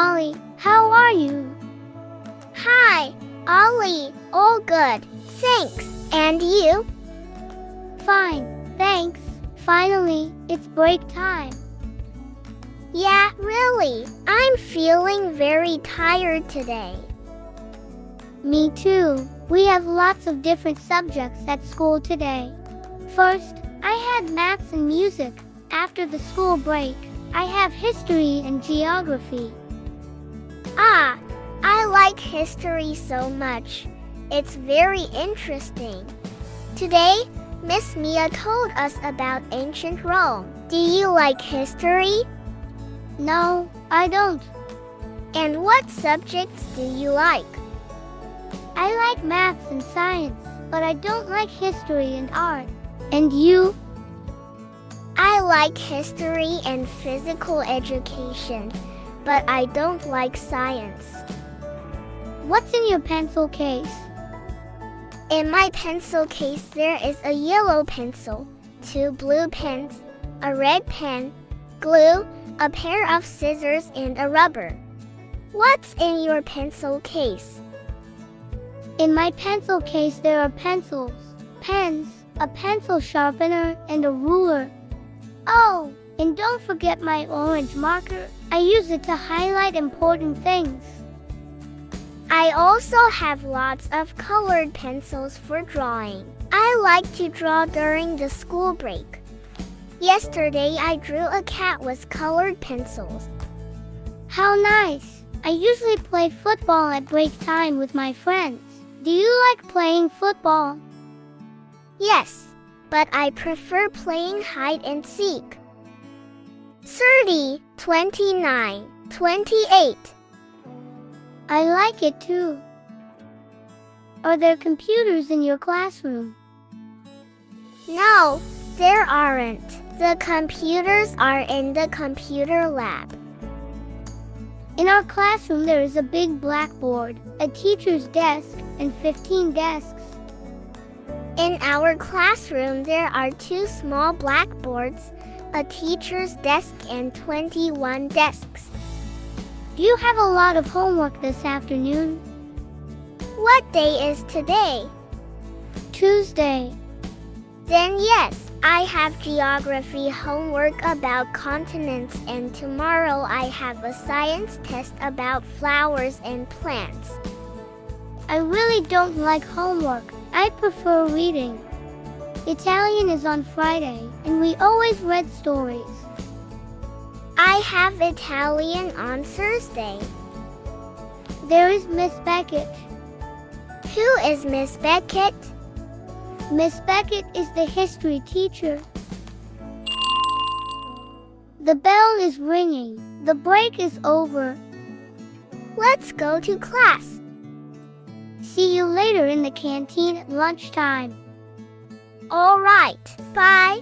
Molly. How are you? Hi, Ollie. All good, thanks. And you? Fine, thanks. Finally, it's break time. Yeah, really. I'm feeling very tired today. Me too. We have lots of different subjects at school today. First, I had maths and music. After the school break, I have history and geography. Ah, I like history so much. It's very interesting. Today, Miss Mia told us about ancient Rome. Do you like history? No, I don't. And what subjects do you like? I like maths and science, but I don't like history and art. And you? I like history and physical education, but I don't like science. What's in your pencil case? In my pencil case there is a yellow pencil, 2 blue pens, a red pen, glue, a pair of scissors and a rubber. What's in your pencil case? In my pencil case there are pencils, pens, a pencil sharpener, and a ruler. Oh, and don't forget my orange marker. I use it to highlight important things. I also have lots of colored pencils for drawing. I like to draw during the school break. Yesterday I drew a cat with colored pencils. How nice! I usually play football at break time with my friends. Do you like playing football? Yes, but I prefer playing hide and seek. 30, 29, 28. I like it too. Are there computers in your classroom? No, there aren't. The computers are in the computer lab. In our classroom there is a big blackboard, a teacher's desk, and 15 desks. In our classroom there are 2 small blackboards, a teacher's desk and 21 desks. Do you have a lot of homework this afternoon? What day is today? Tuesday. Then yes, I have geography homework about continents and tomorrow I have a science test about flowers and plants. I really don't like homework. I prefer reading. Italian is on Friday, and we always read stories. I have Italian on Thursday. There is Miss Beckett. Who is Miss Beckett? Miss Beckett is the history teacher. The bell is ringing. The break is over. Let's go to class. See you later in the canteen at lunchtime. All right, bye.